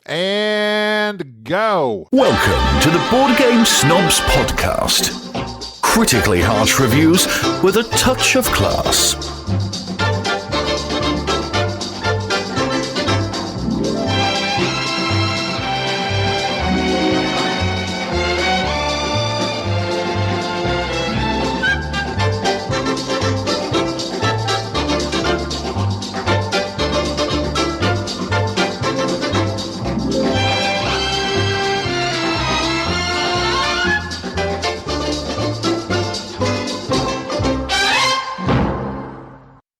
And go. Welcome to the Board Game Snobs podcast. Critically harsh reviews with a touch of class.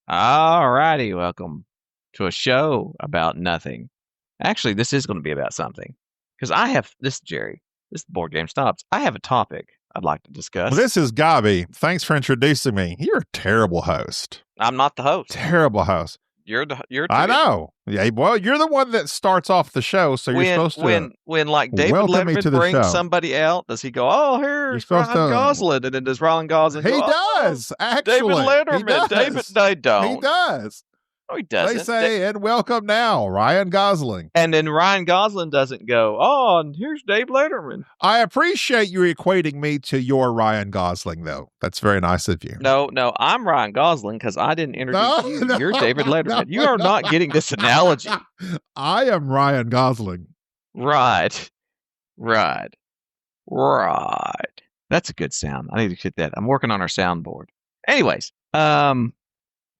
Alrighty, welcome to a show about nothing. Actually, this is going to be about something. Because this is the Board Game Snobs. I have a topic I'd like to discuss. Well, this is Gaby. Thanks for introducing me. You're a terrible host. I'm not the host. Terrible host. I know. Yeah, well, you're the one that starts off the show, so you're supposed to. When like David Letterman brings somebody out, does he go, "Oh, here's Ryan Gosling," and then does Ryan Gosling? He go, does actually. David Letterman. They don't. He does. No, he doesn't. They say, "And welcome now, Ryan Gosling." And then Ryan Gosling doesn't go, "Oh, and here's Dave Letterman." I appreciate you equating me to your Ryan Gosling, though. That's very nice of you. No, I'm Ryan Gosling because I didn't introduce you. You're David Letterman. You are not getting this analogy. I am Ryan Gosling. Right. That's a good sound. I need to get that. I'm working on our soundboard. Anyways,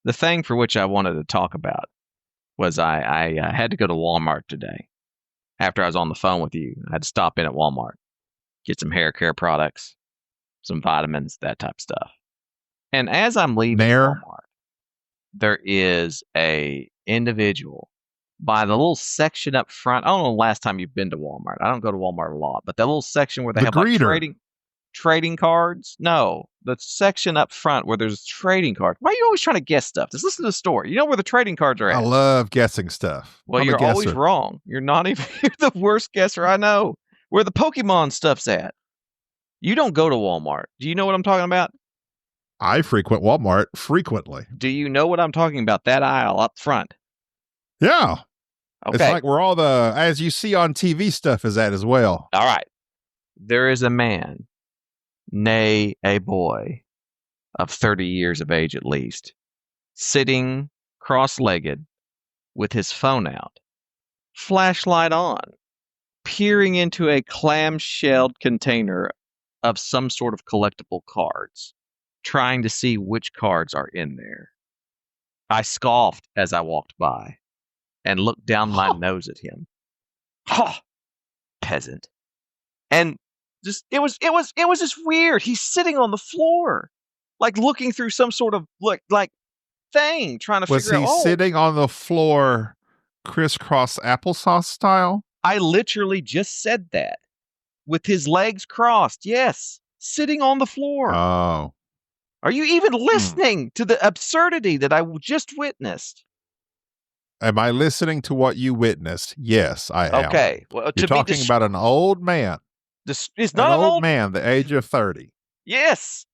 the thing for which I wanted to talk about was I had to go to Walmart today. After I was on the phone with you, I had to stop in at Walmart, get some hair care products, some vitamins, that type of stuff. And as I'm leaving Walmart, there is a individual by the little section up front. I don't know the last time you've been to Walmart. I don't go to Walmart a lot, but that little section where they have like trading cards. No, the section up front where there's trading cards. Why are you always trying to guess stuff? Just listen to the story. You know where the trading cards are at. I love guessing stuff. Well, you're always wrong. You're not even. You're the worst guesser I know. Where the Pokemon stuff's at. You don't go to Walmart. Do you know what I'm talking about? I frequent Walmart frequently. Do you know what I'm talking about? That aisle up front. Yeah. Okay. It's like where all the, as you see on TV stuff is at as well. All right. There is a man, nay, a boy of 30 years of age at least, sitting cross-legged with his phone out, flashlight on, peering into a clam-shelled container of some sort of collectible cards, trying to see which cards are in there. I scoffed as I walked by and looked down my nose at him. Ha! Peasant. And just it was just weird. He's sitting on the floor, like looking through some sort of like thing, trying to figure out. Was he sitting on the floor crisscross applesauce style? I literally just said that. With his legs crossed, yes. Sitting on the floor. Oh. Are you even listening to the absurdity that I just witnessed? Am I listening to what you witnessed? Yes, I am. Okay. Well, you're talking about an old man. It's not an old man, the age of 30. Yes.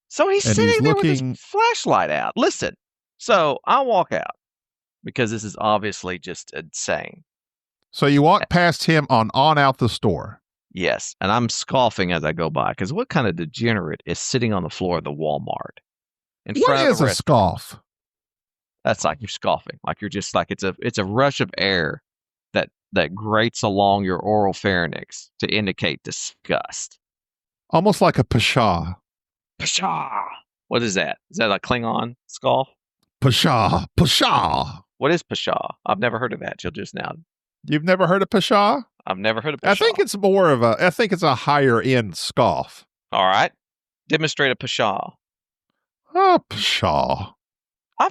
So he's sitting there with his flashlight out. Listen. So I walk out because this is obviously just insane. So you walk past him on out the store. Yes, and I'm scoffing as I go by because what kind of degenerate is sitting on the floor of the Walmart? What is a scoff? That's like you're scoffing, like you're just like it's a rush of air that grates along your oral pharynx to indicate disgust. Almost like a Pshaw. Pshaw. What is that? Is that a Klingon scoff? Pshaw. Pshaw. What is Pshaw? I've never heard of that till just now. You've never heard of Pshaw? I've never heard of Pshaw. I think it's a higher end scoff. All right. Demonstrate a Pshaw. Oh, Pshaw.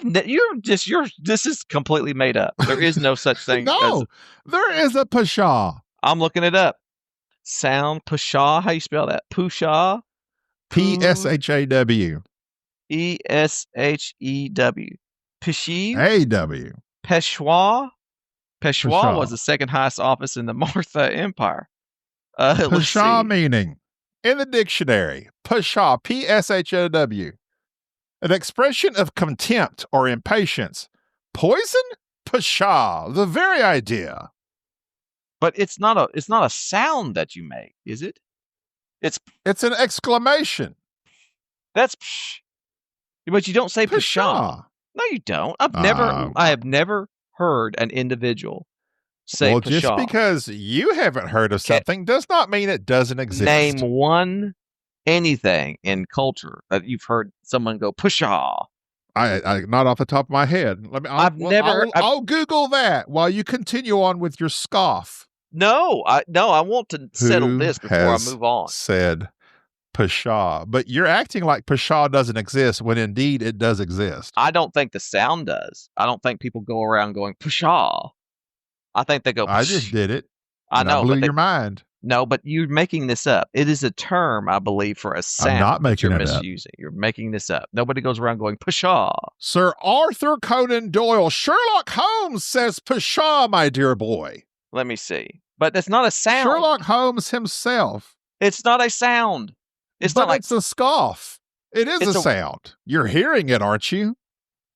This is completely made up. There is no such thing. There is a Pshaw. I'm looking it up. Sound Pshaw. How you spell that? Pshaw. P-S-H-A-W. E-S-H-E-W. Peshew. A-W. Peshwa. Peshwa was the second highest office in the Martha Empire. Pshaw meaning in the dictionary. Pshaw. P-S-H-O-W. An expression of contempt or impatience. Poison? Pshaw, the very idea. But it's not a sound that you make, is it? It's an exclamation. That's psh. But you don't say pshaw. No, you don't. I have never heard an individual say well, pshaw. Just because you haven't heard of something does not mean it doesn't exist. Name one anything in culture that you've heard someone go pshaw. I not off the top of my head. I'll Google that while you continue on with your scoff. No, I want to settle this before I move on. Said pshaw, but you're acting like pshaw doesn't exist when indeed it does exist. I don't think the sound does. I don't think people go around going pshaw. I think they go. Psh. I just did it. I know. I blew your mind. No, but you're making this up. It is a term, I believe, for a sound. I'm not making you're it misusing. You're making this up. Nobody goes around going pshaw. Sir Arthur Conan Doyle, Sherlock Holmes says pshaw, my dear boy. Let me see. But that's not a sound. Sherlock Holmes himself. It's not a sound. It's a scoff. It is a sound. You're hearing it, aren't you?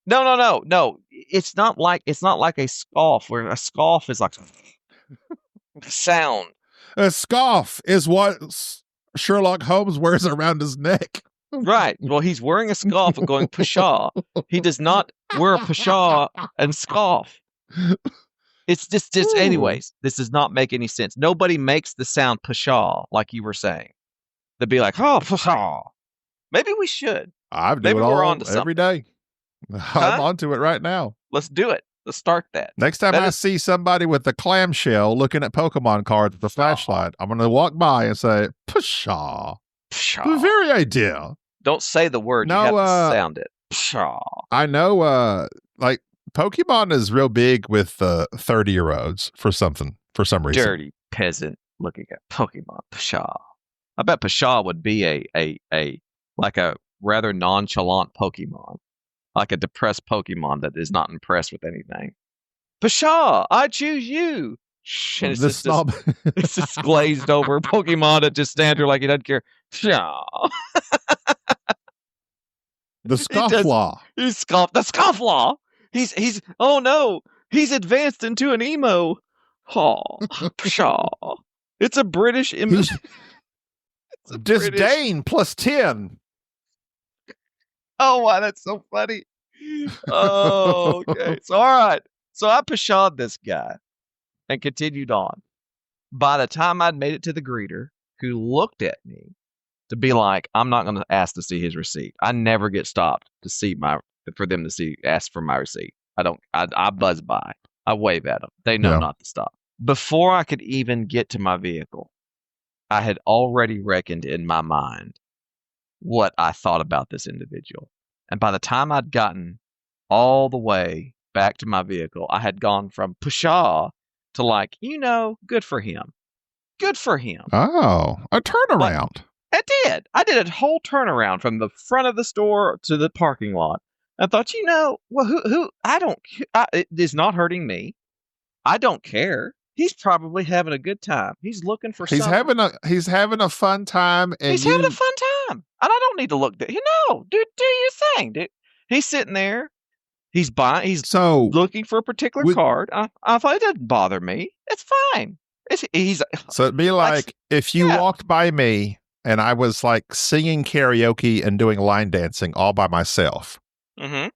No. It's not like a scoff, where a scoff is like sound. A scoff is what Sherlock Holmes wears around his neck. Right. Well, he's wearing a scoff and going pshaw. He does not wear a pshaw and scoff. It's just anyways, this does not make any sense. Nobody makes the sound pshaw like you were saying. They'd be like, oh, pshaw. Maybe we should. Maybe we're on to something every day. I'm onto it right now. Let's do it. Let's start that. Next time I see somebody with a clamshell looking at Pokemon cards with a flashlight, I'm going to walk by and say, pshaw. Pshaw. The very idea. Don't say the word. No, you have to sound it. Pshaw. I know, like, Pokemon is real big with 30-year-olds for some reason. Dirty peasant looking at Pokemon. Pshaw. I bet Pshaw would be a rather nonchalant Pokemon. Like a depressed Pokemon that is not impressed with anything. Pshaw, I choose you. And it's this glazed over Pokemon that just stands there like he doesn't care. Pshaw. The Scofflaw. The Scofflaw. He's oh no, he's advanced into an emo. Oh, pshaw. It's a British image. Disdain plus 10. Oh, wow, that's so funny. Oh, okay. So, all right. So I pshawed this guy and continued on. By the time I'd made it to the greeter, who looked at me to be like, I'm not going to ask to see his receipt. I never get stopped for them to ask for my receipt. I buzz by. I wave at them. They know not to stop. Before I could even get to my vehicle, I had already reckoned in my mind what I thought about this individual. And by the time I'd gotten all the way back to my vehicle, I had gone from pshaw to like, good for him. Good for him. Oh, a turnaround. I did. I did a whole turnaround from the front of the store to the parking lot. I thought, it is not hurting me. I don't care. He's probably having a good time. He's looking for something. He's having a fun time. And he's having a fun time. And I don't need to look there. Do your thing, dude. He's sitting there. He's looking for a particular card. I thought it doesn't bother me. It's fine. So it'd be like if you walked by me and I was like singing karaoke and doing line dancing all by myself. Mm-hmm.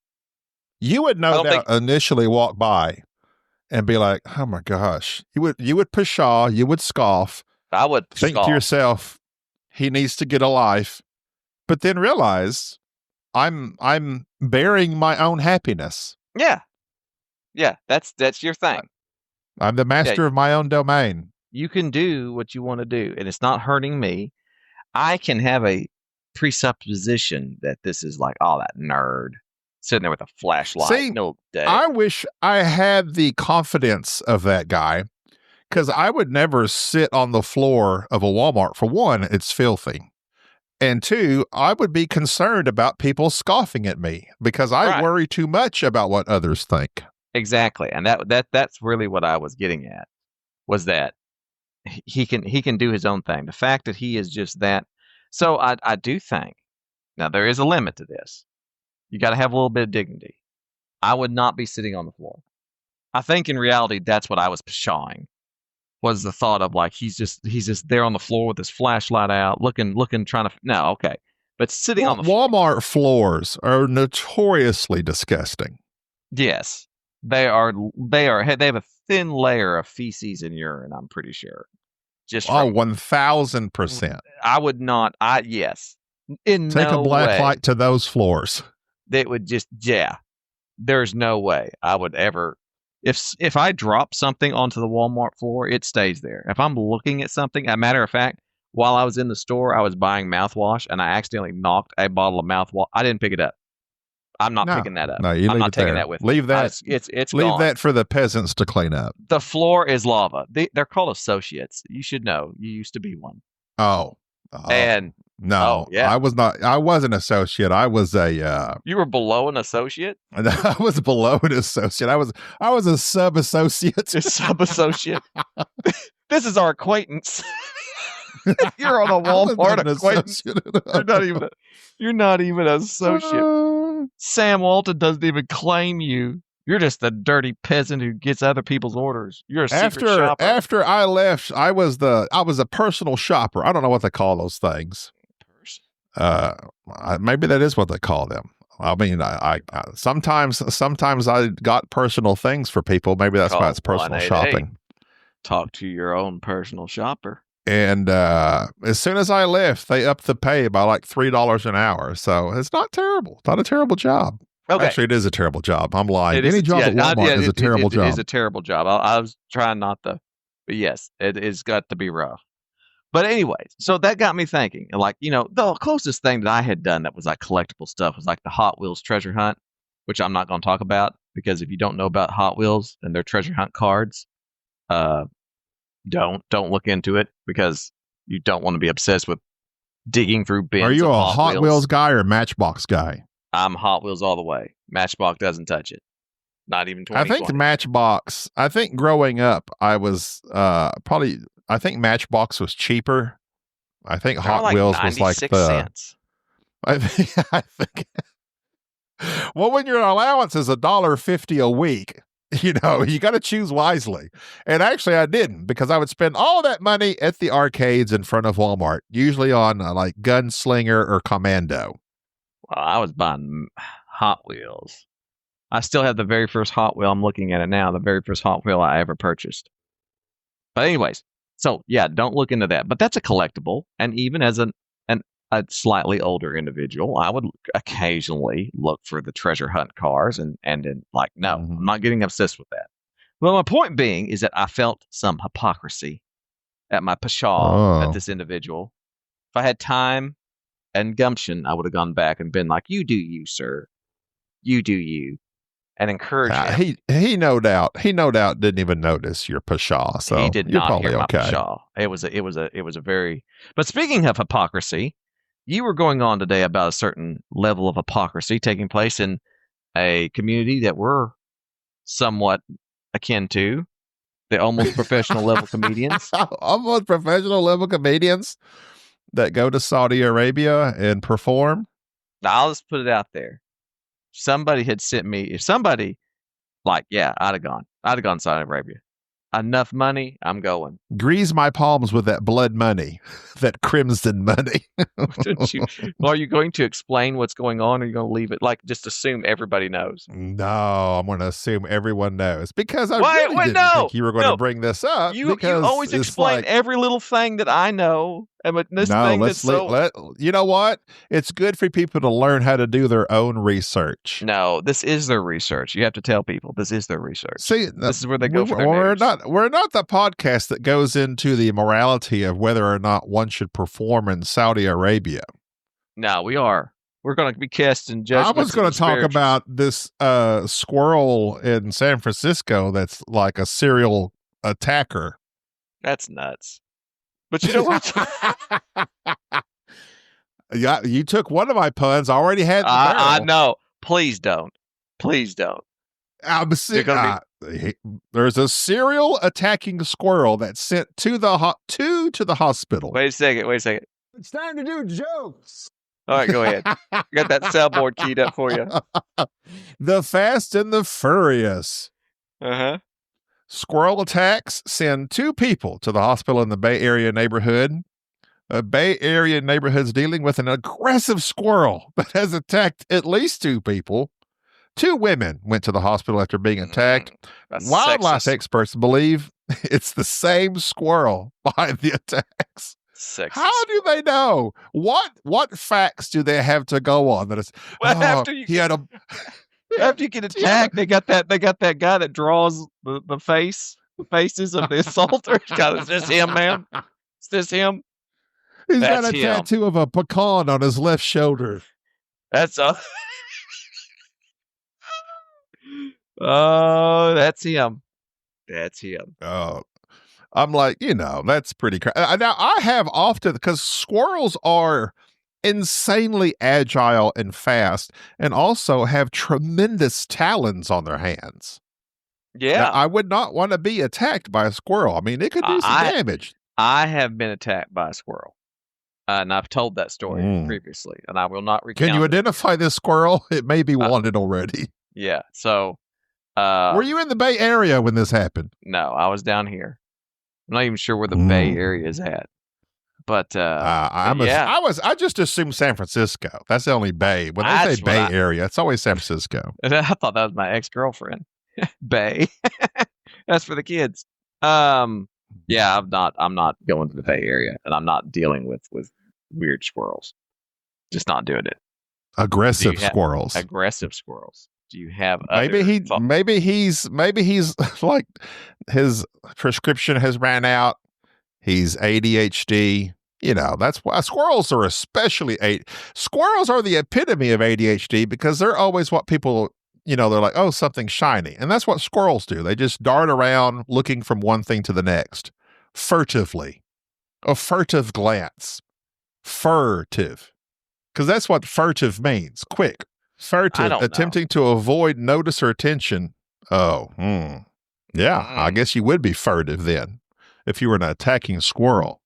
You would initially walk by and be like, oh my gosh. You would pshaw, you would scoff. I would think to yourself, he needs to get a life. But then realize I'm bearing my own happiness. Yeah. Yeah, that's your thing. I'm the master of my own domain. You can do what you want to do, and it's not hurting me. I can have a presupposition that this is like, that nerd sitting there with a flashlight. See, no day. I wish I had the confidence of that guy, because I would never sit on the floor of a Walmart. For one, it's filthy. And two, I would be concerned about people scoffing at me because I worry too much about what others think. Exactly. And that's really what I was getting at, was that he can do his own thing. The fact that he is just that. So I do think, now there is a limit to this. You got to have a little bit of dignity. I would not be sitting on the floor. I think in reality, that's what I was pshawing. was the thought of like he's just there on the floor with his flashlight out, looking, trying to. No, okay, but sitting on the Walmart floors are notoriously disgusting. Yes, they are. They have a thin layer of feces and urine. I'm pretty sure. Just 1,000%. I would not. Yes. In Take no a black way. light to those floors. They would just, yeah. There's no way I would ever. If I drop something onto the Walmart floor, it stays there. If I'm looking at something, a matter of fact, while I was in the store, I was buying mouthwash and I accidentally knocked a bottle of mouthwash. I didn't pick it up. I'm not picking that up. No, you I'm leave not it taking there. that with me. Leave that. It's leave gone. that for the peasants to clean up. The floor is lava. They're called associates. You should know. You used to be one. Oh. And no, yeah. I was not. I was an associate. I was a. You were below an associate? I was below an associate. I was a sub associate. A sub associate. This is our acquaintance. You're on a Walmart acquaintance. You're not even an associate. Sam Walton doesn't even claim you. You're just a dirty peasant who gets other people's orders. You're a secret shopper. After I left, I was a personal shopper. I don't know what they call those things. Maybe that is what they call them. I mean, I sometimes I got personal things for people. Maybe that's why it's personal shopping. Talk to your own personal shopper. And as soon as I left, they upped the pay by like $3 an hour. So it's not terrible. It's not a terrible job. Okay. Actually, it is a terrible job. I'm lying. Any job at Walmart is a terrible job. It is a terrible job. I was trying not to, but yes, it's got to be rough. But anyways, so that got me thinking. Like, the closest thing that I had done that was like collectible stuff was like the Hot Wheels treasure hunt, which I'm not going to talk about because if you don't know about Hot Wheels and their treasure hunt cards, don't look into it because you don't want to be obsessed with digging through bins. Are you a Hot Wheels guy or Matchbox guy? I'm Hot Wheels all the way. Matchbox doesn't touch it. Not even 2020. I think Matchbox. I think growing up, I was I think Matchbox was cheaper. I think Hot Wheels was like cents. I think. Well, when your allowance is $1.50 a week, you got to choose wisely. And actually, I didn't because I would spend all that money at the arcades in front of Walmart, usually on like Gunslinger or Commando. Well, I was buying Hot Wheels. I still have the very first Hot Wheel. I'm looking at it now. The very first Hot Wheel I ever purchased. But anyways, so yeah, don't look into that. But that's a collectible. And even as a slightly older individual, I would occasionally look for the treasure hunt cars and then like, no, I'm not getting obsessed with that. Well, my point being is that I felt some hypocrisy at my Pshaw at this individual. If I had time and gumption, I would have gone back and been like, you do you, sir. You do you. And encourage him. He no doubt didn't even notice your Pshaw. So he did not hear my Pshaw. It was a very. But speaking of hypocrisy, you were going on today about a certain level of hypocrisy taking place in a community that we're somewhat akin to, the almost professional level comedians. Almost professional level comedians that go to Saudi Arabia and perform. Now, I'll just put it out there. Somebody had sent me, if somebody, like, yeah, I'd have gone to Saudi Arabia. Enough money, I'm going. Grease my palms with that blood money, that crimson money. Are you going to explain what's going on, or are you going to leave it, like, just assume everybody knows? No, I'm going to assume everyone knows. Because I really didn't think you were going to bring this up. You always explain every little thing that I know. But this thing that's you know what? It's good for people to learn how to do their own research. No, this is their research. You have to tell people this is their research. See, this is where they go for their we're not the podcast that goes into the morality of whether or not one should perform in Saudi Arabia. No, we are. We're going to be casting judgments. I was going to talk about this squirrel in San Francisco that's like a serial attacker. That's nuts. But you know what? Yeah, you took one of my puns. I already had the I know. Please don't. Please don't. There's a serial attacking squirrel that's sent to the hospital. Wait a second. It's time to do jokes. All right, go ahead. I got that soundboard keyed up for you. The Fast and the Furious. Uh-huh. Squirrel attacks send 2 people to the hospital in the Bay Area neighborhood. A Bay Area neighborhood's dealing with an aggressive squirrel that has attacked at least 2 people. 2 women went to the hospital after being attacked. That's Wildlife sexist. experts believe it's the same squirrel behind the attacks. Sexist. How do they know? What facts do they have to go on that it's Well, after you he had a After you get attacked, they got that guy that draws the faces of the assaulter. God, is this him, man? Is this him? He's got That's a him. tattoo of a pecan on his left shoulder. That's oh, that's him. That's him. I'm like, that's pretty now I have often, because squirrels are insanely agile and fast and also have tremendous talons on their hands. Yeah. Now, I would not want to be attacked by a squirrel. I mean, it could do some damage. I have been attacked by a squirrel. And I've told that story previously, and I will not recount. Can you identify this squirrel? It may be wanted already. Yeah. So, were you in the Bay Area when this happened? No, I was down here. I'm not even sure where the Bay Area is at. But I just assumed San Francisco. That's the only Bay. When they say Bay Area, it's always San Francisco. I thought that was my ex-girlfriend. Bay. That's for the kids. Yeah, I'm not going to the Bay Area, and I'm not dealing with weird squirrels. Just not doing it. Aggressive squirrels. Aggressive squirrels. Do you have maybe he's like his prescription has ran out. He's ADHD. That's why squirrels are squirrels are the epitome of ADHD, because they're always what people, they're like, oh, something shiny. And that's what squirrels do. They just dart around looking from one thing to the next, furtively. A furtive glance. Furtive. Because that's what furtive means. Quick. Furtive, attempting to avoid notice or attention. Oh, yeah, I guess you would be furtive then, if you were an attacking squirrel.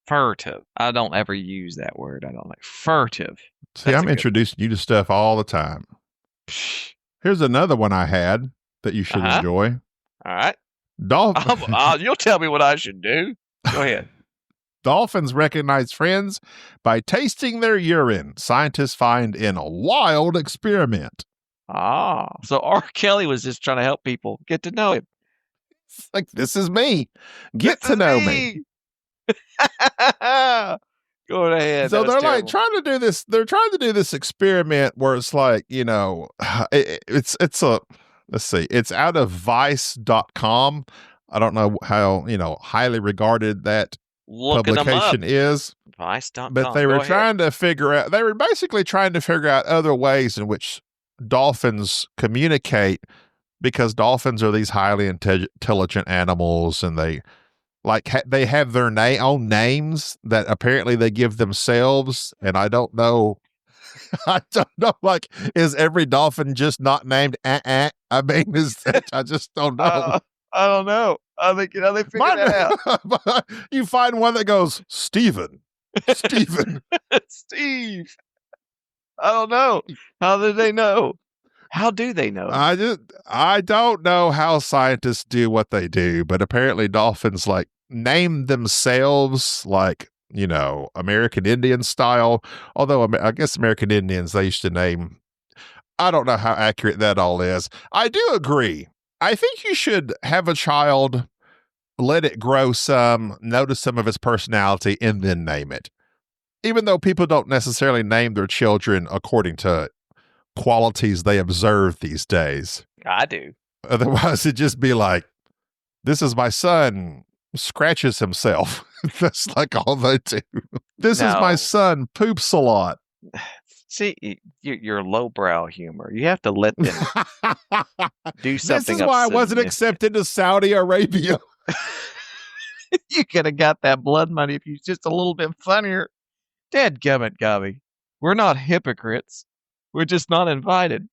Furtive. I don't ever use that word. I don't like furtive. See, I'm introducing you to stuff all the time. Here's another one I had that you should enjoy. All right. Dolphins. You'll tell me what I should do. Go ahead. Dolphins recognize friends by tasting their urine. Scientists find in a wild experiment. So R. Kelly was just trying to help people get to know him. It's like, this is me. Get to know me. Go ahead. So they're like trying to do this. They're trying to do this experiment where it's like, it's let's see, it's out of vice.com. I don't know how, highly regarded that publication is. Vice.com. But they were they were basically trying to figure out other ways in which dolphins communicate, because dolphins are these highly intelligent animals, and they they have their own names that apparently they give themselves. And I don't know. Like, is every dolphin just not named? I mean, I just don't know. I don't know. I think they figured that out. You find one that goes Steven. Steve. I don't know. How did they know? How do they know? I don't know how scientists do what they do, but apparently dolphins name themselves American Indian style. Although I guess American Indians, they used to name. I don't know how accurate that all is. I do agree. I think you should have a child, let it grow some, notice some of its personality, and then name it. Even though people don't necessarily name their children according to qualities they observe these days. I do. Otherwise, it'd just be like, this is my son, scratches himself. That's like all they do. This is my son, poops a lot. See, your lowbrow humor. You have to let them do something. This is why I wasn't accepted to Saudi Arabia. You could have got that blood money if you was just a little bit funnier. Dadgummit, Gaby. We're not hypocrites. We're just not invited.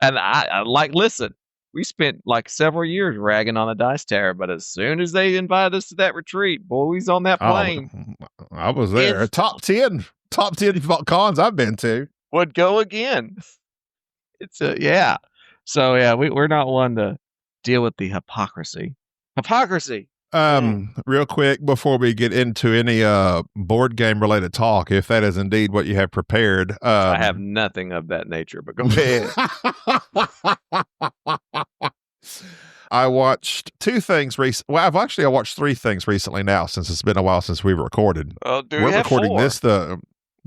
And I listen, we spent several years ragging on the Dice Tower, but as soon as they invited us to that retreat, boys on that plane. I was there. Top 10 cons I've been to. Would go again. So yeah, we're not one to deal with the hypocrisy. Hypocrisy. Real quick before we get into any board game related talk, if that is indeed what you have prepared. I have nothing of that nature, but go ahead. I watched two things recently. Well, I watched three things recently now, since it's been a while since we recorded. Oh, We're recording four? this the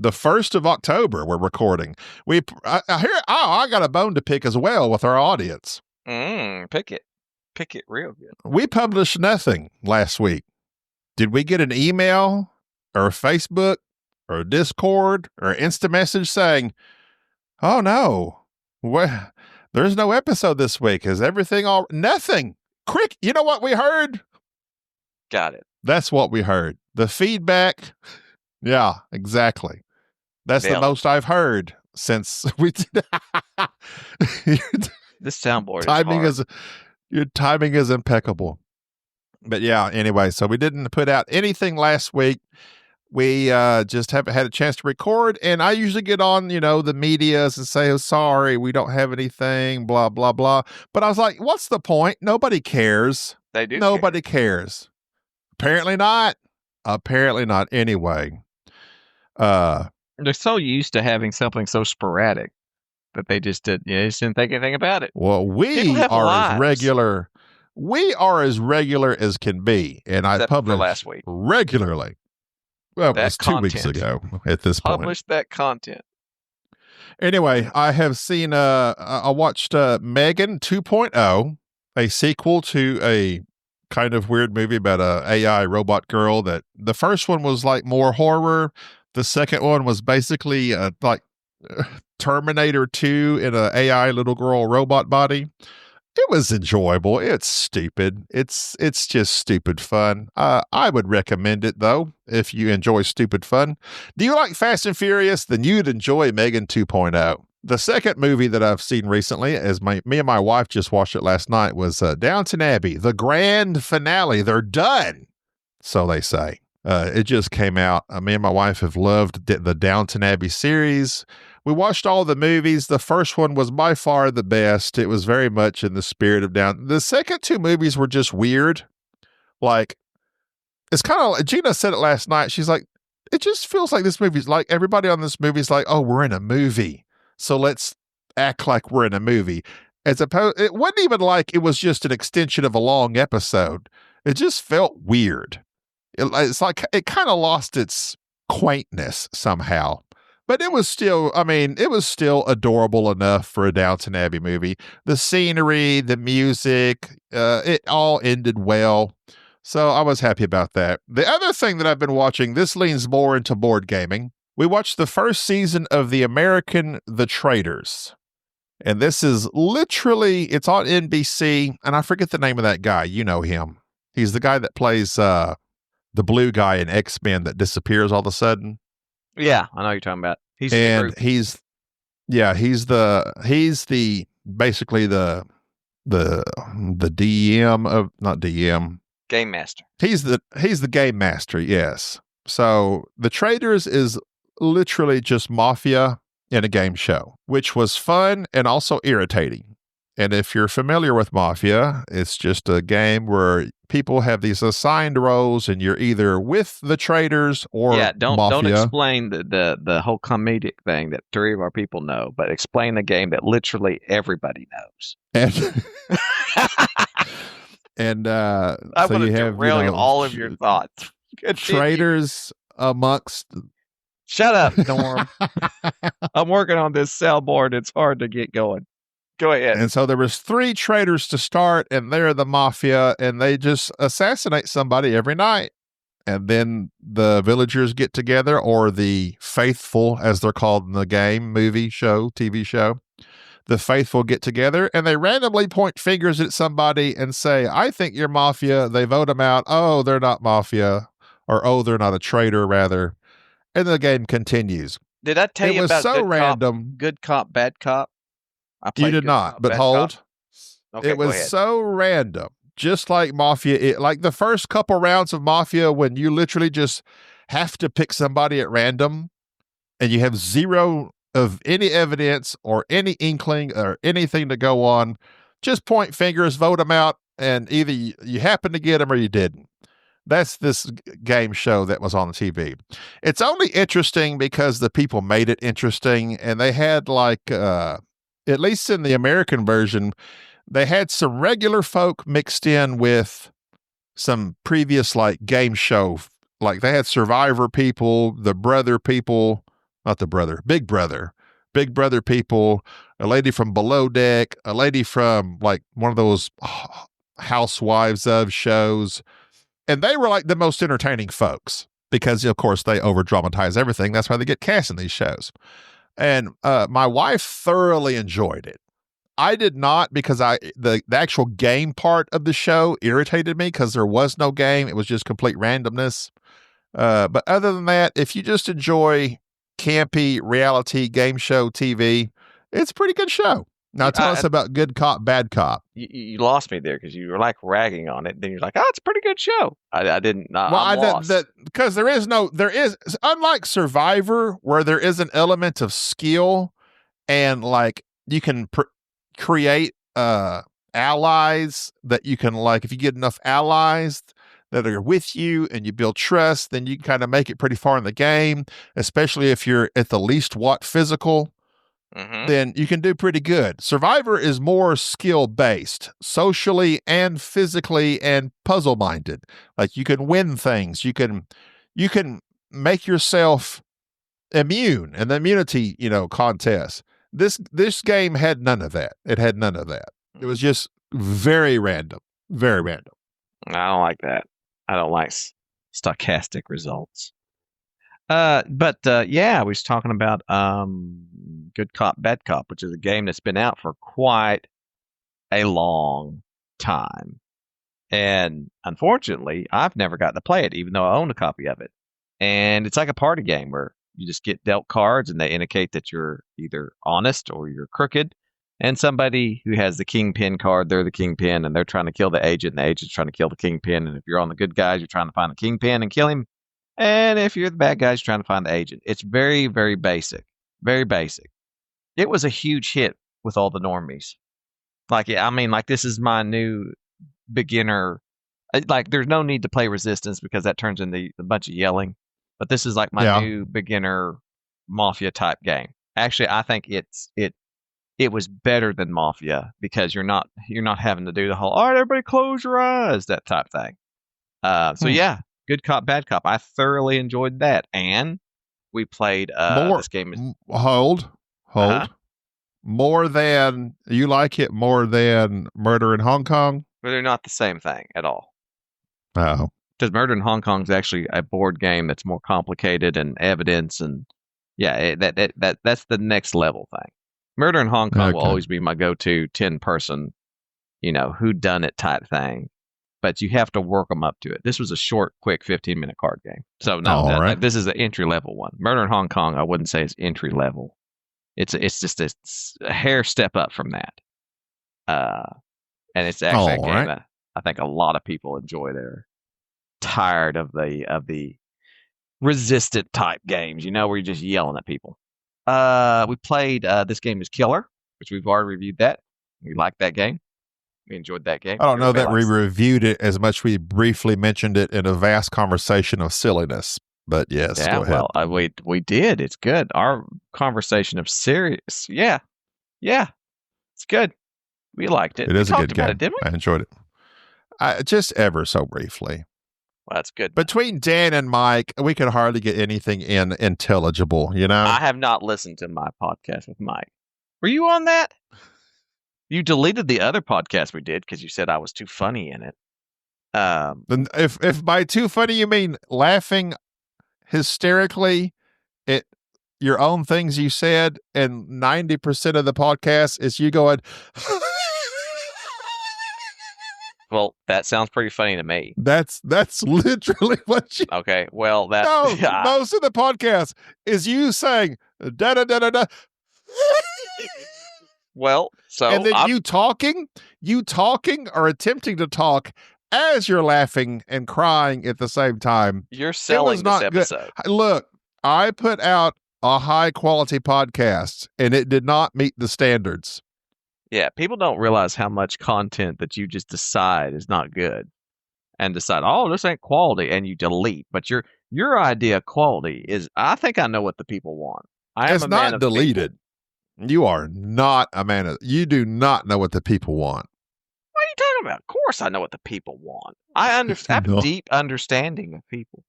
1st of October. We're recording. I got a bone to pick as well with our audience. Pick it real good. We published nothing last week. Did we get an email or Facebook or Discord or Insta message saying, "Oh no, there's no episode this week. Is everything all?" Nothing. Crick. You know what we heard? Got it. That's what we heard. The feedback. Yeah, exactly. That's the most I've heard since we did. This soundboard timing is your timing is impeccable. But yeah, anyway, so we didn't put out anything last week. We just haven't had a chance to record, and I usually get on, the medias and say, "Oh, sorry, we don't have anything, blah, blah, blah." But I was like, what's the point? Nobody cares. They do. Nobody cares. Apparently not. Anyway. They're so used to having something so sporadic that they just didn't think anything about it. Well, we are as regular. We are as regular as can be, and I publish last week regularly. Well, it was 2 weeks ago at this point. Published that content. Anyway, I have seen. I watched Megan 2.0, a sequel to a kind of weird movie about a AI robot girl. That the first one was like more horror. The second one was basically like Terminator 2 in an AI little girl robot body. It was enjoyable. It's stupid. It's just stupid fun. I would recommend it, though, if you enjoy stupid fun. Do you like Fast and Furious? Then you'd enjoy Megan 2.0. The second movie that I've seen recently, as me and my wife just watched it last night, was Downton Abbey, the grand finale. They're done, so they say. It just came out. Me and my wife have loved the Downton Abbey series. We watched all the movies. The first one was by far the best. It was very much in the spirit of Downton. The second two movies were just weird. Like, it's kind of like, Gina said it last night. She's like, it just feels like this movie's like, everybody on this movie's like, oh, we're in a movie, so let's act like we're in a movie. As opposed, it wasn't even like it was just an extension of a long episode. It just felt weird. It's like it kind of lost its quaintness somehow. But it was still, it was still adorable enough for a Downton Abbey movie. The scenery, the music, it all ended well. So I was happy about that. The other thing that I've been watching, this leans more into board gaming. We watched the first season of The American The Traitors. And this is literally, it's on NBC, and I forget the name of that guy. You know him. He's the guy that plays the blue guy in X-Men that disappears all of a sudden. Yeah, I know you're talking about. He's basically the DM of, not DM, game master. He's the game master. Yes. So The Traitors is literally just mafia in a game show, which was fun and also irritating. And if you're familiar with Mafia, it's just a game where people have these assigned roles, and you're either with the traitors or don't Mafia. Explain the whole comedic thing that three of our people know, but explain the game that literally everybody knows. And I so you have all of your thoughts. Traitors amongst. Shut up, Norm. I'm working on this soundboard. It's hard to get going. Go ahead. And so there was 3 traitors to start, and they're the mafia, and they just assassinate somebody every night. And then the villagers get together, or the faithful, as they're called in the game, movie, show, TV show. The faithful get together, and they randomly point fingers at somebody and say, I think you're mafia. They vote them out. Oh, they're not mafia. Or, oh, they're not a traitor, rather. And the game continues. Did I tell you about so random. Good cop, bad cop? You did not, but hold. Okay, it was so random, just like Mafia. Like the first couple rounds of Mafia, when you literally just have to pick somebody at random, and you have zero of any evidence or any inkling or anything to go on. Just point fingers, vote them out. and either you happened to get them or you didn't. That's this game show that was on the TV. It's only interesting because the people made it interesting, and they had like, at least in the American version, they had some regular folk mixed in with some previous like game show. Like they had Survivor people, the brother people, not the brother, Big Brother people, a lady from Below Deck, a lady from like one of those housewives of shows. And they were like the most entertaining folks because, of course, they over dramatize everything. That's why they get cast in these shows. And my wife thoroughly enjoyed it. I did not, because the actual game part of the show irritated me because there was no game. It was just complete randomness. But other than that, if you just enjoy campy reality game show TV, it's a pretty good show. Now tell us about Good Cop, Bad Cop. You lost me there because you were like ragging on it. Then you're like, "Oh, it's a pretty good show." I didn't. I'm lost. Because there is unlike Survivor, where there is an element of skill and like you can create allies that you can, like, if you get enough allies that are with you and you build trust, then you can kind of make it pretty far in the game, especially if you're at the least physical. Mm-hmm. Then you can do pretty good. Survivor is more skill based, socially and physically and puzzle minded. Like you can win things. You can make yourself immune in the immunity, contest. This game had none of that. It had none of that. It was just very random. Very random. I don't like that. I don't like stochastic results. But yeah, we was talking about Good Cop, Bad Cop, which is a game that's been out for quite a long time. And unfortunately, I've never gotten to play it, even though I own a copy of it. And it's like a party game where you just get dealt cards and they indicate that you're either honest or you're crooked. And somebody who has the kingpin card, they're the kingpin, and they're trying to kill the agent, and the agent's trying to kill the kingpin. And if you're on the good guys, you're trying to find the kingpin and kill him. And if you're the bad guys, you're trying to find the agent. It's very, very basic. Very basic. It was a huge hit with all the normies. Like, I mean, like, this is my new beginner. Like, there's no need to play Resistance because that turns into a bunch of yelling. But this is like my new beginner Mafia type game. Actually, I think it was better than Mafia because you're not having to do the whole, all right, everybody close your eyes, that type thing. So yeah, Good Cop, Bad Cop. I thoroughly enjoyed that. And we played this game is Hold. Uh-huh. More than you like it more than Murder in Hong Kong? But they're not the same thing at all. Oh. Because Murder in Hong Kong is actually a board game that's more complicated and evidence, and yeah, that's the next level thing. Murder in Hong Kong will always be my go-to 10-person, whodunit type thing, but you have to work them up to it. This was a short, quick 15-minute card game, so no, this is an entry-level one. Murder in Hong Kong, I wouldn't say is entry level. It's just a hair step up from that, and it's actually a game that I think a lot of people enjoy. They're tired of the resistant type games, where you're just yelling at people. We played this game is Killer, which we've already reviewed that. We liked that game. We enjoyed that game. I don't know that we reviewed it as much. We briefly mentioned it in a vast conversation of silliness. But yes, go ahead. Well, we did. It's good. Our conversation of serious. Yeah. It's good. We liked it. It is a good game. It, didn't we? I enjoyed it. Just ever so briefly. Well, that's good. Between Dan and Mike, we could hardly get anything intelligible, I have not listened to my podcast with Mike. Were you on that? You deleted the other podcast we did because you said I was too funny in it. If by too funny you mean laughing hysterically at your own things you said, and 90% of the podcast is you going... Well, that sounds pretty funny to me. That's literally what you... Okay, well, that... No, most of the podcast is you saying, da-da-da-da-da. Well, so... And then you talking or attempting to talk as you're laughing and crying at the same time. You're selling this episode. Good. Look, I put out a high-quality podcast, and it did not meet the standards. Yeah, people don't realize how much content that you just decide is not good and decide, oh, this ain't quality, and you delete. But your idea of quality is, I think I know what the people want. I am It's a man not of the people. deleted. You are not a man of, you do not know what the people want. What are you talking about? Of course I know what the people want. I have a No, deep understanding of people.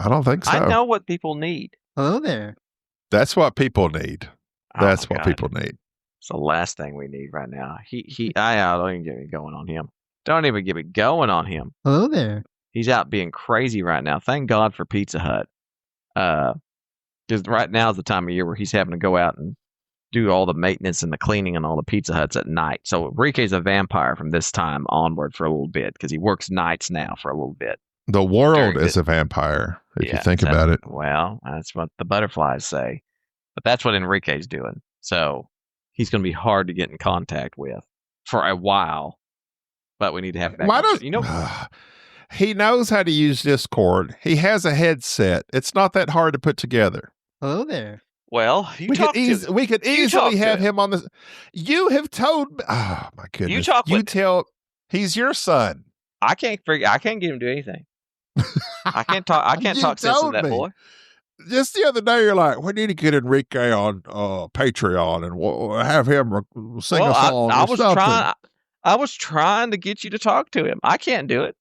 I don't think I so. know what people need. Hello there. That's what people need. Oh That's my what God. people need. It's the last thing we need right now. I don't even get me going on him. Don't even get me going on him. Hello there. He's out being crazy right now. Thank God for Pizza Hut. Because right now is the time of year where he's having to go out and do all the maintenance and the cleaning and all the Pizza Huts at night. So Enrique's a vampire from this time onward for a little bit because he works nights now for a little bit. The world is a vampire, if you think about it. Well, that's what the butterflies say. But that's what Enrique's doing. So he's going to be hard to get in contact with for a while. But we need to have that. Why does he knows how to use Discord? He has a headset. It's not that hard to put together. Hello there. Well, we could easily have him on this. You have told me. Oh my goodness! He's your son. I can't get him to do anything. I can't talk. I can't talk sense to that boy. Just the other day, you're like, we need to get Enrique on Patreon and we'll have him sing a song. I was trying to get you to talk to him. I can't do it.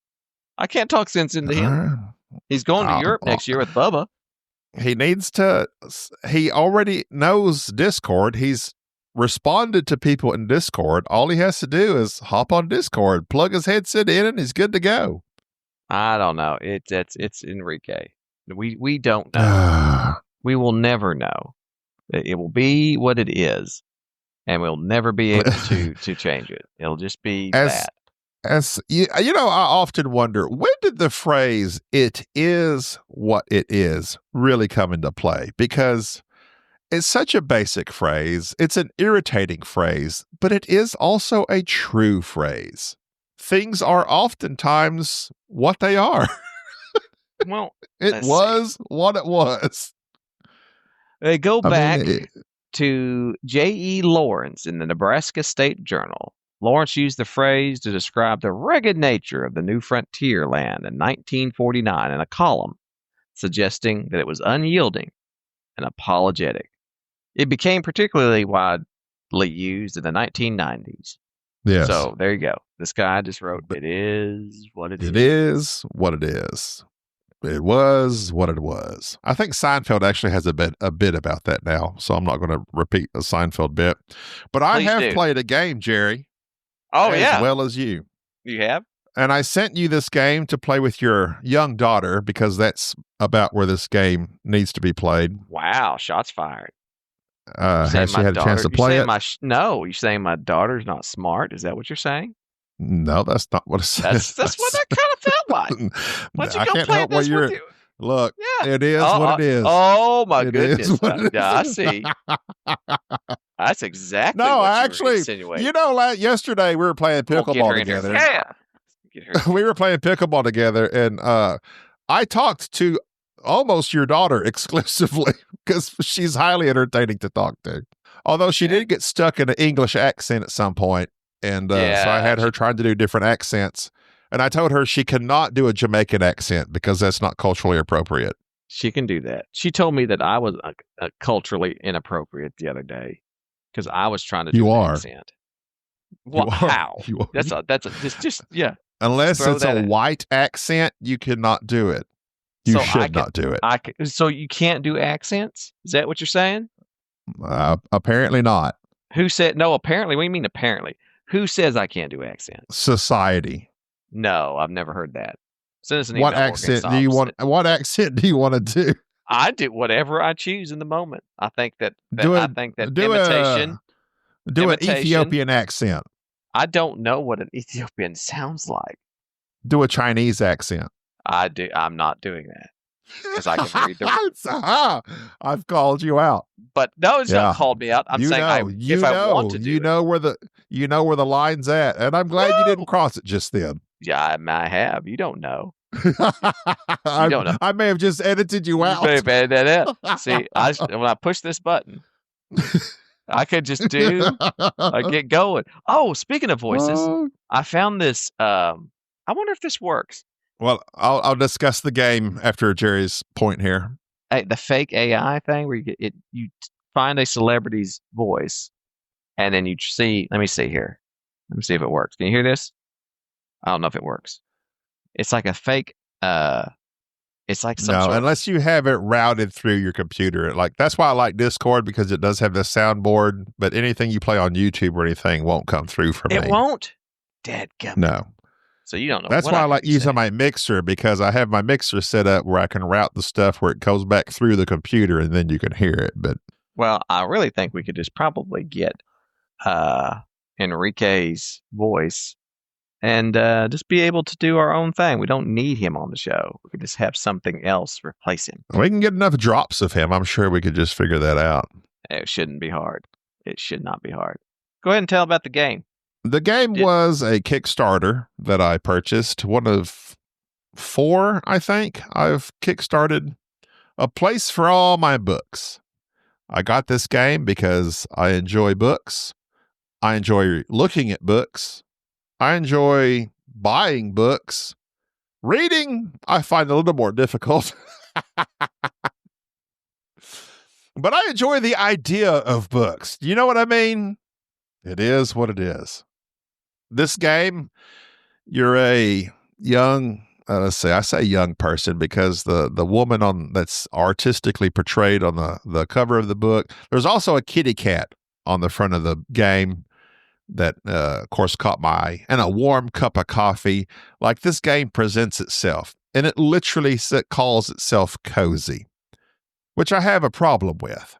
I can't talk sense into him. He's going to Europe next year with Bubba. He needs to. He already knows Discord. He's responded to people in Discord. All he has to do is hop on Discord, plug his headset in, and he's good to go. I don't know. It's Enrique. We don't know. We will never know. It will be what it is, and we'll never be able to change it. It'll just be that. As you know, I often wonder, when did the phrase "it is what it is" really come into play? Because it's such a basic phrase. It's an irritating phrase, but it is also a true phrase. Things are oftentimes what they are. Well, it was what it was. They go back to J.E. Lawrence in the Nebraska State Journal. Lawrence used the phrase to describe the rugged nature of the new frontier land in 1949 in a column, suggesting that it was unyielding and apologetic. It became particularly widely used in the 1990s. Yes. So there you go. This guy just wrote, "It is what it is." It is what it is. It was what it was. I think Seinfeld actually has a bit about that now, so I'm not going to repeat the Seinfeld bit. But I have played a game, Jerry. Oh, yeah. As well as you. You have? And I sent you this game to play with your young daughter because that's about where this game needs to be played. Wow, shots fired. Has she had a chance to play it? No, you're saying my daughter's not smart? Is that what you're saying? No, that's not what it says. That's what that kind of felt like. Why don't you go play this with you? Look, it is what it is. Oh, my goodness. Yeah, I see. That's exactly what you were insinuating. You know, yesterday we were playing pickleball together. Yeah. We were playing pickleball together, and I talked to almost your daughter exclusively because she's highly entertaining to talk to. Although she did get stuck in an English accent at some point, and so I had her trying to do different accents. And I told her she cannot do a Jamaican accent because that's not culturally appropriate. She can do that. She told me that I was culturally inappropriate the other day because I was trying to do an accent. Well, how? Yeah. Unless it's a white accent, you cannot do it. You should not do it. So you can't do accents? Is that what you're saying? Apparently not. Who said no? Apparently. What do you mean apparently? Who says I can't do accents? Society. No, I've never heard that. Send us an email. What accent do you want? What accent do you want to do? I do whatever I choose in the moment. I think that imitation. Do an Ethiopian accent. I don't know what an Ethiopian sounds like. Do a Chinese accent. I do. I'm not doing that because I can read the. I've called you out. But no, it's not called me out. I'm saying I want to do you know where the line's at, and I'm glad you didn't cross it just then. Yeah, I have. You don't know. I don't know. I may have just edited you out. You may have edited that out. See, when I push this button, I could just do get going. Oh, speaking of voices, Oh. I found this. I wonder if this works. Well, I'll discuss the game after Jerry's point here. The fake AI thing where you find a celebrity's voice, and then you see. Let me see here. Let me see if it works. Can you hear this? I don't know if it works. It's like a fake. It's like some No, sort of. unless you have it routed through your computer. Like that's why I like Discord because it does have the soundboard, but anything you play on YouTube or anything won't come through for me. It won't. Dadgummit. No. So you don't know. That's what why I could like be using saying. my mixer because I have my mixer set up where I can route the stuff where it goes back through the computer and then you can hear it. But Well, I really think we could just probably get Enrique's voice and just be able to do our own thing. We don't need him on the show. We could just have something else replace him. we can get enough drops of him. I'm sure we could just figure that out. It shouldn't be hard. It should not be hard. Go ahead and tell about the game. The game was a Kickstarter that I purchased. One of 4, I think, I've kickstarted. A place for all my books. I got this game because I enjoy books. I enjoy looking at books. I enjoy buying books. Reading, I find a little more difficult. But I enjoy the idea of books. Do you know what I mean? It is what it is. This game, you're a young, let's say, I say young person because the woman that's artistically portrayed on the cover of the book, there's also a kitty cat on the front of the game that, of course, caught my eye, and a warm cup of coffee. Like this game presents itself, and it literally calls itself cozy, which I have a problem with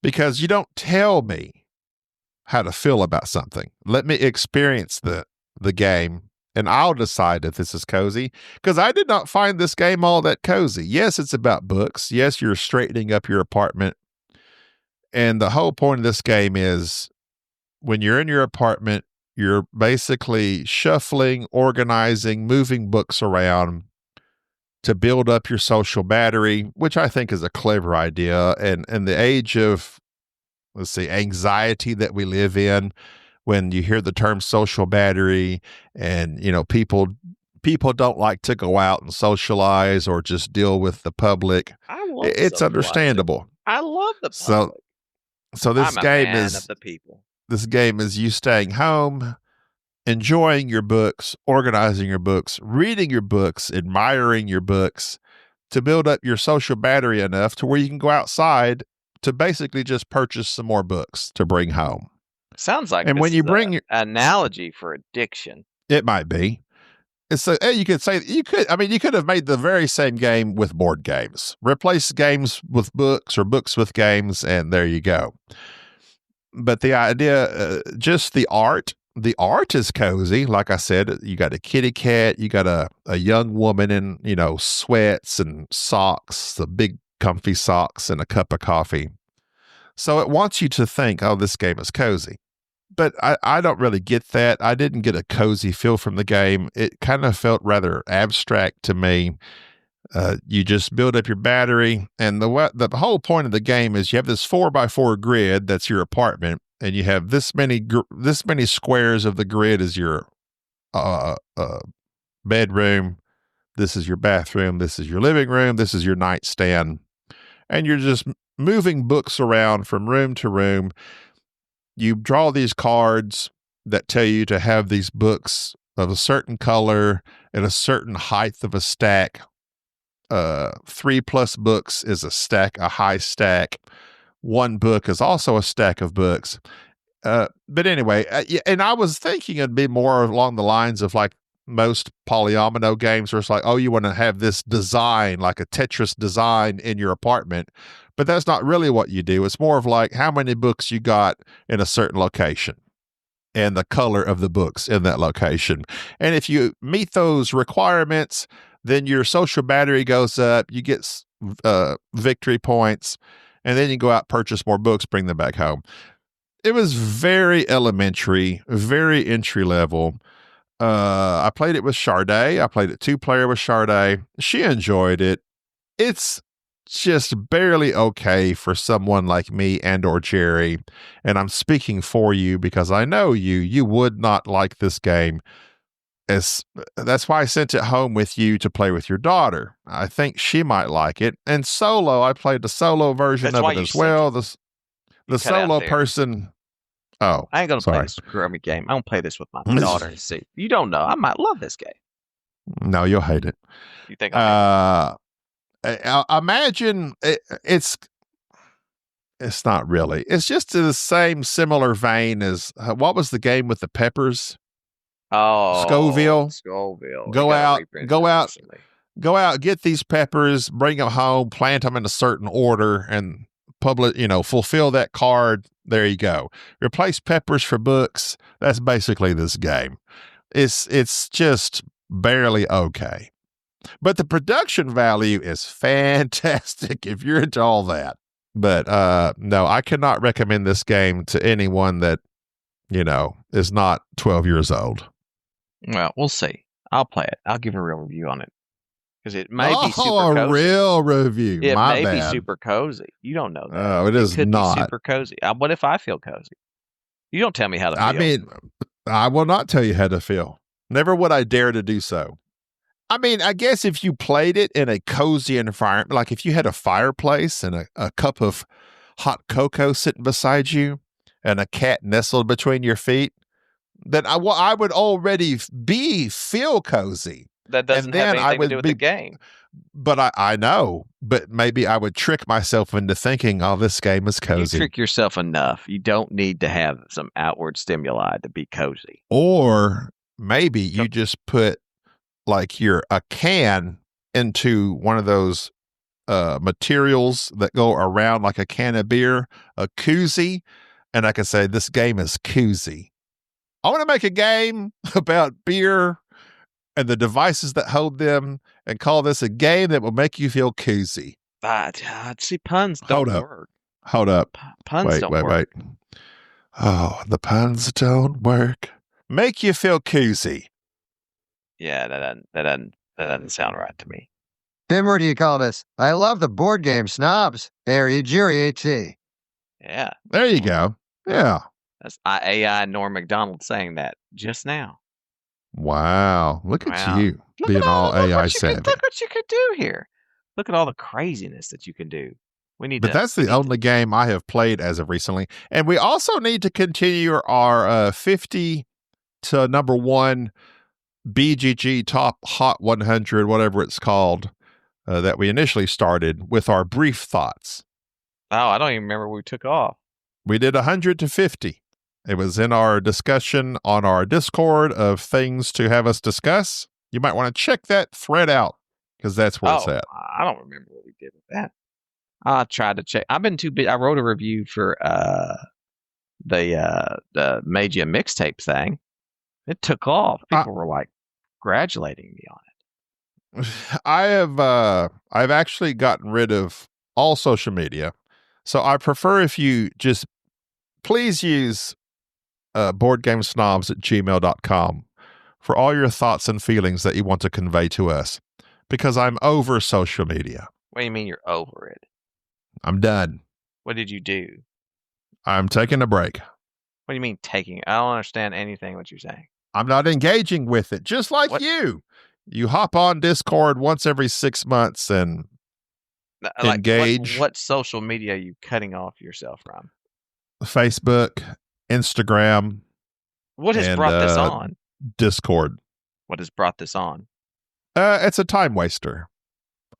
because you don't tell me how to feel about something. Let me experience the game, and I'll decide if this is cozy, because I did not find this game all that cozy. Yes, it's about books. Yes, you're straightening up your apartment. And the whole point of this game is when you're in your apartment, you're basically shuffling, organizing, moving books around to build up your social battery, which I think is a clever idea. And in the age of, let's see, anxiety that we live in, when you hear the term social battery and, people don't like to go out and socialize or just deal with the public, it's understandable. I love the public. So this I'm game a man is of the people. This game is you staying home, enjoying your books, organizing your books, reading your books, admiring your books to build up your social battery enough to where you can go outside to basically just purchase some more books to bring home. Sounds like and when you bring your analogy for addiction. It might be. You could say you could have made the very same game with board games. Replace games with books or books with games, and there you go. But the idea, just the art is cozy. Like I said, you got a kitty cat, you got a young woman in, sweats and socks, the big comfy socks and a cup of coffee. So it wants you to think, oh, this game is cozy. But I don't really get that. I didn't get a cozy feel from the game. It kind of felt rather abstract to me. You just build up your battery, and the whole point of the game is you have this 4x4 grid that's your apartment, and you have this many squares of the grid as your bedroom. This is your bathroom. This is your living room. This is your nightstand, and you're just moving books around from room to room. You draw these cards that tell you to have these books of a certain color and a certain height of a stack. 3+ books is a high stack. 1 book is also a stack of books. But anyway, and I was thinking it'd be more along the lines of like most polyomino games where it's like, oh, you want to have this design, like a Tetris design in your apartment. But that's not really what you do. It's more of like how many books you got in a certain location and the color of the books in that location. And if you meet those requirements, then your social battery goes up, you get victory points, and then you go out, purchase more books, bring them back home. It was very elementary, very entry level. I played it with Sade. I played it 2-player with Sade. She enjoyed it. It's just barely okay for someone like me and or Jerry. And I'm speaking for you because I know you would not like this game. That's why I sent it home with you to play with your daughter. I think she might like it. And solo, I played the solo version That's of why it you as sent well. it. You The cut out solo there. person. Oh, I ain't gonna play sorry. this grubby game. I'm gonna play this with my daughter and see. You don't know. I might love this game. No, you'll hate it. You think I'll hate it? Imagine it's not really. It's just the same similar vein as what was the game with the peppers? Oh, Scoville. Scoville. It Go got a out, reprint go out, recently. go out, get these peppers, bring them home, plant them in a certain order, and fulfill that card. There you go. Replace peppers for books. That's basically this game. It's just barely okay. But the production value is fantastic if you're into all that. But no, I cannot recommend this game to anyone that, is not 12 years old. Well, we'll see. I'll play it. I'll give a real review on it. Because it may be super Oh, a cozy. real review. It My may bad. be super cozy. You don't know that. Oh, it is could not. be super cozy. What if I feel cozy? You don't tell me how to feel. I mean, I will not tell you how to feel. Never would I dare to do so. I mean, I guess if you played it in a cozy environment, like if you had a fireplace and a cup of hot cocoa sitting beside you and a cat nestled between your feet, then I would already feel cozy. That doesn't have anything to do with the game. But I know, but maybe I would trick myself into thinking, oh, this game is cozy. You trick yourself enough. You don't need to have some outward stimuli to be cozy. Or maybe you just put like a can into one of those materials that go around like a can of beer, a koozie, and I can say this game is koozie. I want to make a game about beer and the devices that hold them and call this a game that will make you feel koozie. See, puns don't work. Hold up. Puns don't work. Wait. Oh, the puns don't work. Make you feel koozie. Yeah, that doesn't sound right to me. Tim, what do you call this? I love the board game Snobs. Jerry. Yeah. There you go. Yeah. That's AI Norm MacDonald saying that just now. Wow. Look at you being all AI savvy. Look what you could do here. Look at all the craziness that you can do. But that's the only game I have played as of recently. And we also need to continue our 50 to number 1 BGG Top Hot 100, whatever it's called, that we initially started with our brief thoughts. Oh, I don't even remember we took off. We did 100 to 50. It was in our discussion on our Discord of things to have us discuss. You might want to check that thread out because that's where it's at. I don't remember what we did with that. I tried to check. I've been too busy. I wrote a review for the Made You mixtape thing. It took off. People were like congratulating me on it. I've actually gotten rid of all social media. So I prefer if you just please use boardgamesnobs@gmail.com for all your thoughts and feelings that you want to convey to us, because I'm over social media. What do you mean you're over it? I'm done. What did you do? I'm taking a break. What do you mean taking? I don't understand anything what you're saying. I'm not engaging with it, just like you. You hop on Discord once every 6 months and engage. What social media are you cutting off yourself from? Facebook, Instagram. What has brought this on? Discord. What has brought this on? It's a time waster.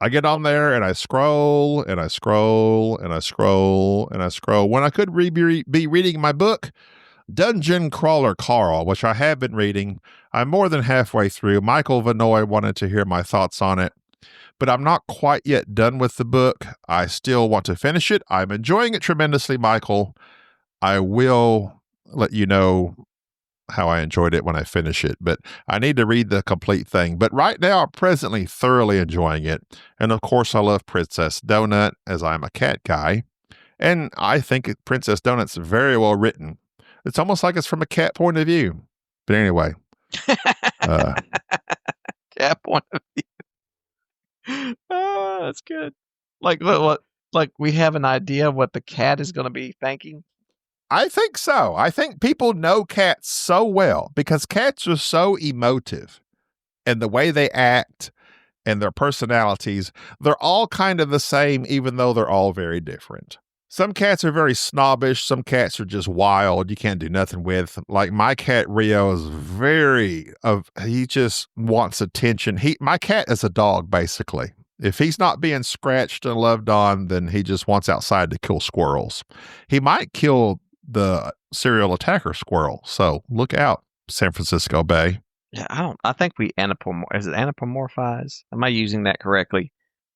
I get on there and I scroll and I scroll and I scroll and I scroll when I could be reading my book, Dungeon Crawler Carl, which I have been reading. I'm more than halfway through. Michael Vanoy wanted to hear my thoughts on it, but I'm not quite yet done with the book. I still want to finish it. I'm enjoying it tremendously, Michael. I will let you know how I enjoyed it when I finish it, but I need to read the complete thing. But right now, I'm presently thoroughly enjoying it. And of course, I love Princess Donut, as I'm a cat guy. And I think Princess Donut's very well written. It's almost like it's from a cat point of view. But anyway. Cat point of view. Oh, that's good. Like what? Like we have an idea of what the cat is going to be thinking. I think so. I think people know cats so well because cats are so emotive and the way they act and their personalities, they're all kind of the same, even though they're all very different. Some cats are very snobbish. Some cats are just wild. You can't do nothing with. Like my cat Rio is he just wants attention. My cat is a dog, basically. If he's not being scratched and loved on, then he just wants outside to kill squirrels. He might kill the serial attacker squirrel. So look out, San Francisco Bay. Yeah, I think we is it anthropomorphize? Am I using that correctly?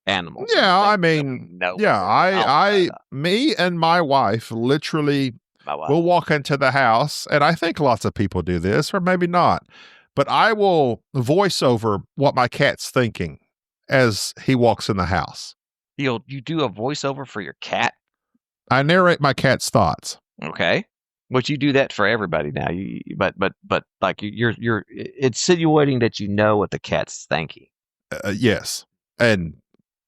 Animals. Yeah, I think mean, no. yeah, me and my wife literally will walk into the house, and I think lots of people do this, or maybe not, but I will voice over what my cat's thinking as he walks in the house. You do a voiceover for your cat? I narrate my cat's thoughts. Okay. But you do that for everybody now. But like you're insinuating that you know what the cat's thinking. Yes. And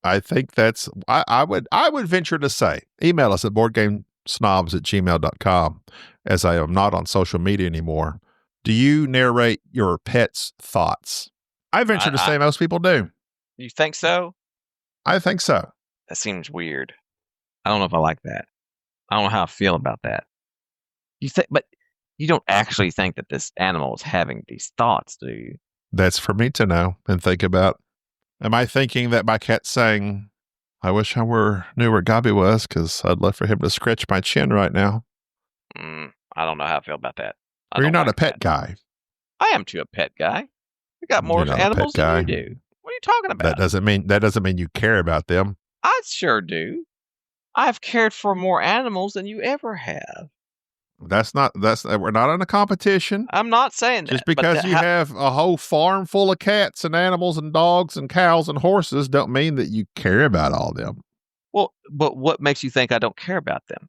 I think that's, I would venture to say, email us at boardgamesnobs@gmail.com, as I am not on social media anymore. Do you narrate your pet's thoughts? I venture to say most people do. You think so? I think so. That seems weird. I don't know if I like that. I don't know how I feel about that. But you don't actually think that this animal is having these thoughts, do you? That's for me to know and think about. Am I thinking that my cat's saying, I wish I knew where Gaby was because I'd love for him to scratch my chin right now? I don't know how I feel about that. Or you're not a pet guy. I am too a pet guy. We got more animals than you do. What are you talking about? That doesn't mean you care about them. I sure do. I've cared for more animals than you ever have. We're not in a competition. I'm not saying that. Just because you have a whole farm full of cats and animals and dogs and cows and horses don't mean that you care about all of them. Well, but what makes you think I don't care about them?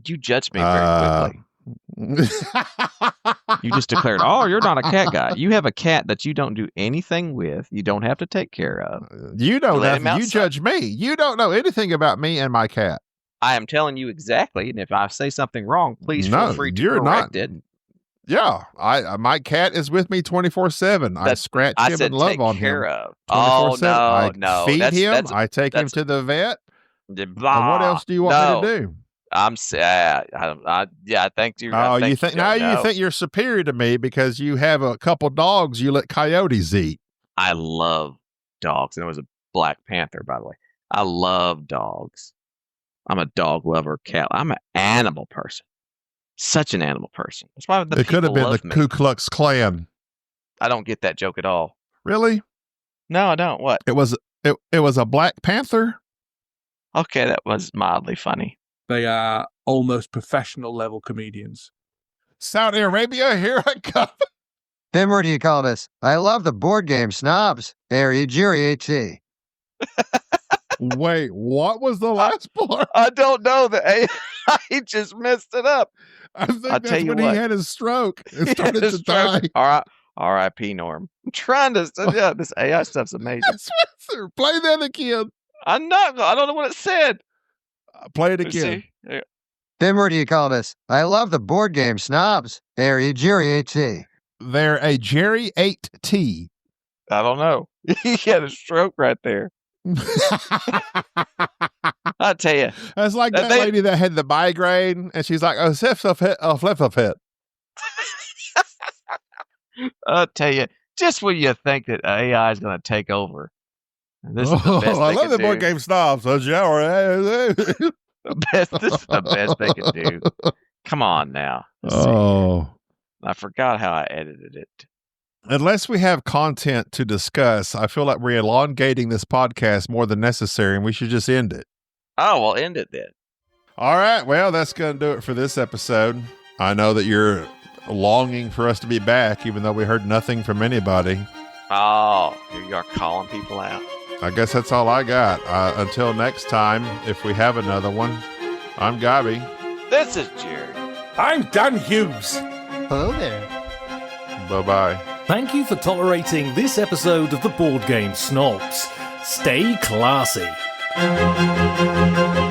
You judged me very quickly. You just declared, oh, you're not a cat guy. You have a cat that you don't do anything with. You don't have to take care of. You know nothing. You judge me. You don't know anything about me and my cat. I am telling you exactly, and if I say something wrong, please feel free to correct it. Yeah, my cat is with me 24/7. I scratch him and love on him. 24/7. Oh no! Feed him. I take him to the vet. And what else do you want me to do? I'm sad. I think you. Oh, you think you're superior to me because you have a couple dogs you let coyotes eat. I love dogs, and it was a Black Panther, by the way. I love dogs. I'm a dog lover, cat. I'm an animal person. Such an animal person. That's why it could have been the Ku Klux Klan. I don't get that joke at all. Really? No, I don't. What? It was a Black Panther. Okay, that was mildly funny. They are almost professional level comedians. Saudi Arabia, here I come. Then what do you call this? I love the board game Snobs. Area Jury AT. Wait, what was the last part? I don't know. He just messed it up. I think that's when he had his stroke. It started to die. All right. R.I.P. Norm. I'm trying to. Yeah, this AI stuff's amazing. Spencer, play that again. I don't know what it said. Play it again. Yeah. Then what do you call this? I love the board game Snobs. Area Jury AT. They're a Jerry 8T. I don't know. He had a stroke right there. I'll tell you. That's like that lady that had the migraine, and she's like, flip. I'll tell you, just when you think that AI is going to take over. This is the best I love the board game Snobs. This is the best they can do. Come on now. I forgot how I edited it. Unless we have content to discuss, I feel like we're elongating this podcast more than necessary, and we should just end it. Oh, well, end it then. All right. Well, that's going to do it for this episode. I know that you're longing for us to be back, even though we heard nothing from anybody. Oh, you are calling people out. I guess that's all I got. Until next time, if we have another one, I'm Gaby. This is Jerry. I'm Dan Hughes. Hello there. Bye-bye. Thank you for tolerating this episode of the Board Game Snobs. Stay classy. Bye.